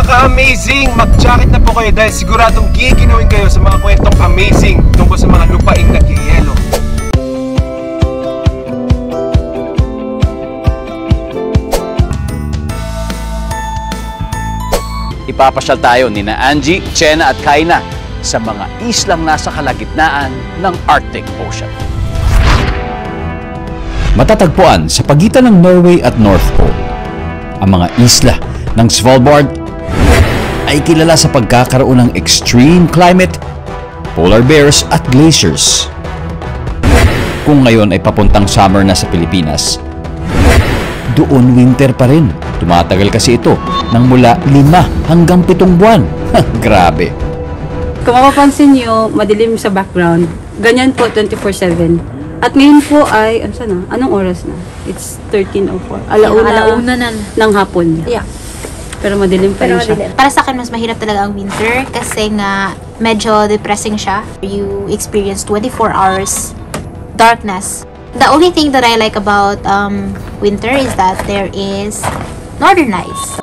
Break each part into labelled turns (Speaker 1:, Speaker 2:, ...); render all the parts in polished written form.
Speaker 1: Napaka-amazing! Mag-jacket na po kayo dahil siguradong giginawin kayo sa mga kwentong amazing tungkol sa mga lupaing nagyayelo.
Speaker 2: Ipapasyal tayo ni na Angie, Chena at Kaina sa mga islang nasa kalagitnaan ng Arctic Ocean. Matatagpuan sa pagitan ng Norway at North Pole, ang mga isla ng Svalbard ay kilala sa pagkakaroon ng extreme climate, polar bears at glaciers. Kung ngayon ay papuntang summer na sa Pilipinas, doon winter pa rin. Tumatagal kasi ito ng mula 5 hanggang 7 buwan. Grabe.
Speaker 3: Kung mapapansin nyo, madilim sa background. Ganyan po 24/7. At ngayon po ay, anong oras na? It's 13:04. Alauna na ng hapon.
Speaker 4: Yeah.
Speaker 3: Pero madilim pa rin siya.
Speaker 4: Para sa akin, mas mahirap talaga ang winter kasi nga medyo depressing siya. You experience 24 hours darkness. The only thing that I like about winter is that there is Northern Lights.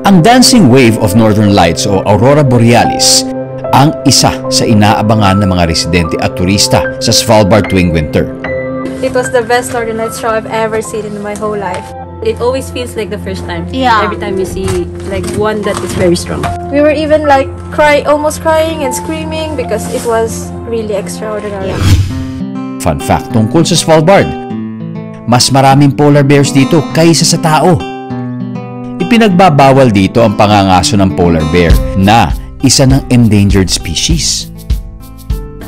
Speaker 2: Ang Dancing Wave of Northern Lights o Aurora Borealis ang isa sa inaabangan ng mga residente at turista sa Svalbard tuwing winter.
Speaker 5: It was the best Northern Lights show I've ever seen in my whole life.
Speaker 3: It always feels like the first time.
Speaker 4: Yeah.
Speaker 3: Every time you see like one that is very strong.
Speaker 5: We were even like almost crying and screaming because it was really extraordinary.
Speaker 4: Yeah.
Speaker 2: Fun fact tungkol sa Svalbard, mas maraming polar bears dito kaysa sa tao. Ipinagbabawal dito ang pangangaso ng polar bear na isa ng endangered species.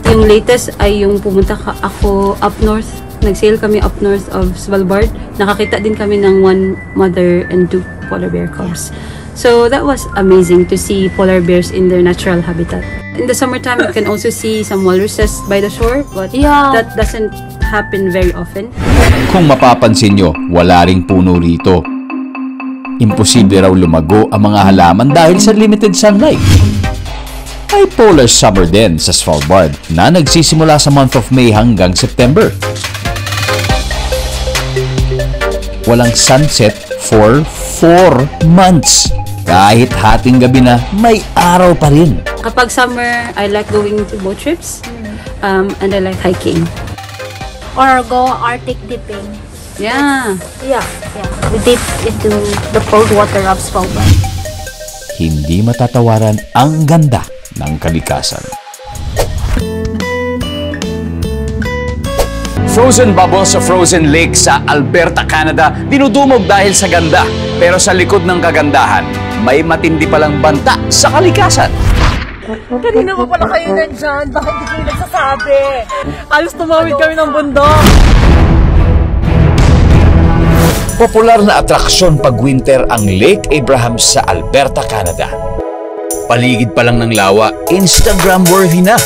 Speaker 3: Yung latest ay yung pumunta ako up north. Nag-sail kami up north of Svalbard. Nakakita din kami ng 1 mother and 2 polar bear cubs. So that was amazing to see polar bears in their natural habitat. In the summertime, you can also see some walruses by the shore, but that doesn't happen very often.
Speaker 2: Kung mapapansin nyo, wala ring puno rito. Imposible raw lumago ang mga halaman dahil sa limited sunlight. May polar summer din sa Svalbard na nagsisimula sa month of May hanggang September. Walang sunset for 4 months. Kahit hating gabi na, may araw pa rin.
Speaker 3: Kapag summer, I like going to boat trips and I like hiking.
Speaker 4: Or go Arctic dipping.
Speaker 3: Yeah.
Speaker 4: Yeah. We dip into the cold water of Svalbard.
Speaker 2: Hindi matatawaran ang ganda ng kalikasan. Frozen bubbles sa frozen lake sa Alberta, Canada, dinudumog dahil sa ganda. Pero sa likod ng kagandahan, may matindi palang banta sa kalikasan.
Speaker 6: Kanina mo pala kayo nandyan, bakit hindi kayo nagsasabi? Alos tumawid kami ng bundok.
Speaker 2: Popular na atraksyon pag winter ang Lake Abraham sa Alberta, Canada. Paligid pa lang ng lawa, Instagram-worthy na.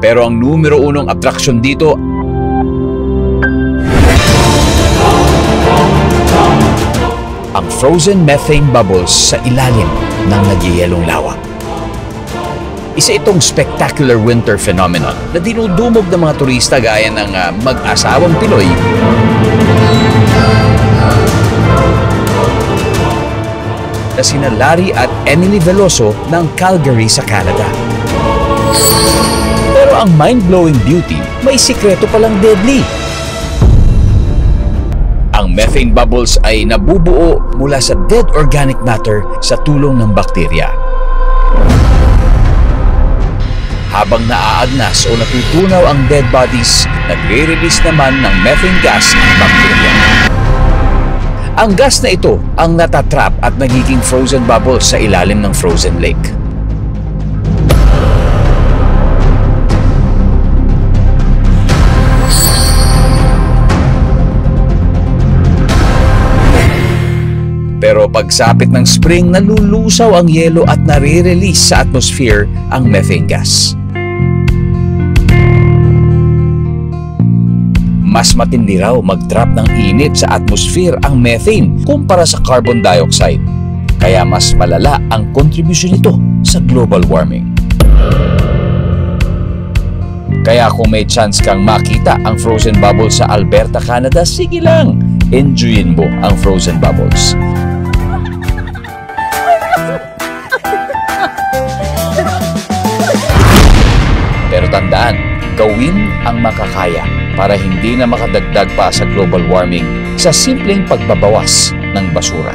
Speaker 2: Pero ang numero 1 atraksyon dito ang frozen methane bubbles sa ilalim ng nagyayelong lawa. Isa itong spectacular winter phenomenon na dinudumog ng mga turista gaya ng mag-asawang Pinoy na sina Larry at Emily Veloso ng Calgary sa Canada. Pero ang mind-blowing beauty, may sikreto palang deadly. Ang methane bubbles ay nabubuo mula sa dead organic matter sa tulong ng bakterya. Habang naaagnas o natutunaw ang dead bodies, nagre-release naman ng methane gas ang bakterya. Ang gas na ito ang natatrap at nagiging frozen bubbles sa ilalim ng frozen lake. Pero pagsapit ng spring, nalulusaw ang yelo at nare-release sa atmosphere ang methane gas. Mas matindi raw mag-trap ng init sa atmosphere ang methane kumpara sa carbon dioxide. Kaya mas malala ang kontribusyon nito sa global warming. Kaya kung may chance kang makita ang frozen bubbles sa Alberta, Canada, sige lang, enjoyin mo ang frozen bubbles. Pero tandaan, gawin ang makakaya para hindi na makadagdag pa sa global warming sa simpleng pagbabawas ng basura.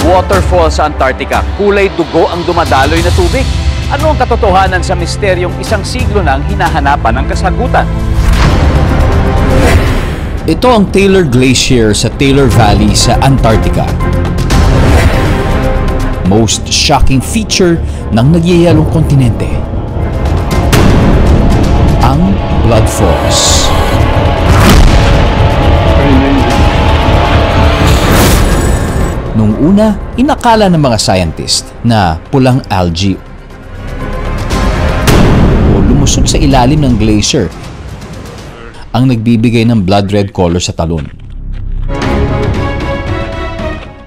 Speaker 2: Waterfall sa Antarctica, kulay dugo ang dumadaloy na tubig. Ano ang katotohanan sa misteryong isang siglo nang hinahanapan ng kasagutan? Ito ang Taylor Glacier sa Taylor Valley sa Antarctica. Most shocking feature ng nagyayalong kontinente. Ang Blood Falls. Nung una, inakala ng mga scientist na pulang algae o lumusog sa ilalim ng glacier ang nagbibigay ng blood red color sa talon.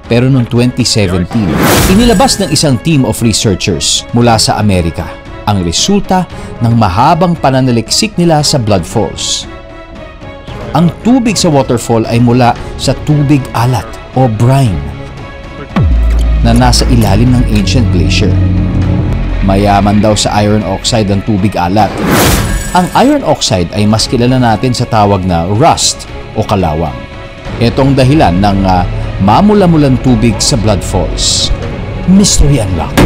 Speaker 2: Pero noong 2017, inilabas ng isang team of researchers mula sa Amerika ang resulta ng mahabang pananaliksik nila sa Blood Falls. Ang tubig sa waterfall ay mula sa tubig alat o brine na nasa ilalim ng ancient glacier. Mayaman daw sa iron oxide ang tubig alat. Ang iron oxide ay mas kilala natin sa tawag na rust o kalawang. Ito ang dahilan ng mamula-mulang tubig sa Blood Falls. Mystery unlocked.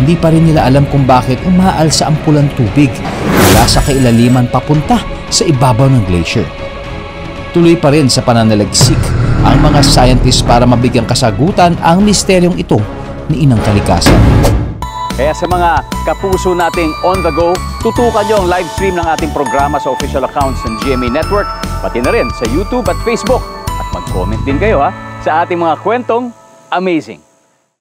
Speaker 2: Hindi pa rin nila alam kung bakit umaalsa ang pulang tubig mula sa kailaliman papunta sa ibabaw ng glacier. Tuloy pa rin sa pananaliksik ang mga scientists para mabigyang kasagutan ang misteryong ito ni Inang Kalikasan.
Speaker 7: Kaya sa mga kapuso nating on the go, tutukan nyo ang live stream ng ating programa sa official accounts ng GMA Network, pati na rin sa YouTube at Facebook. At mag-comment din kayo sa ating mga kwentong amazing.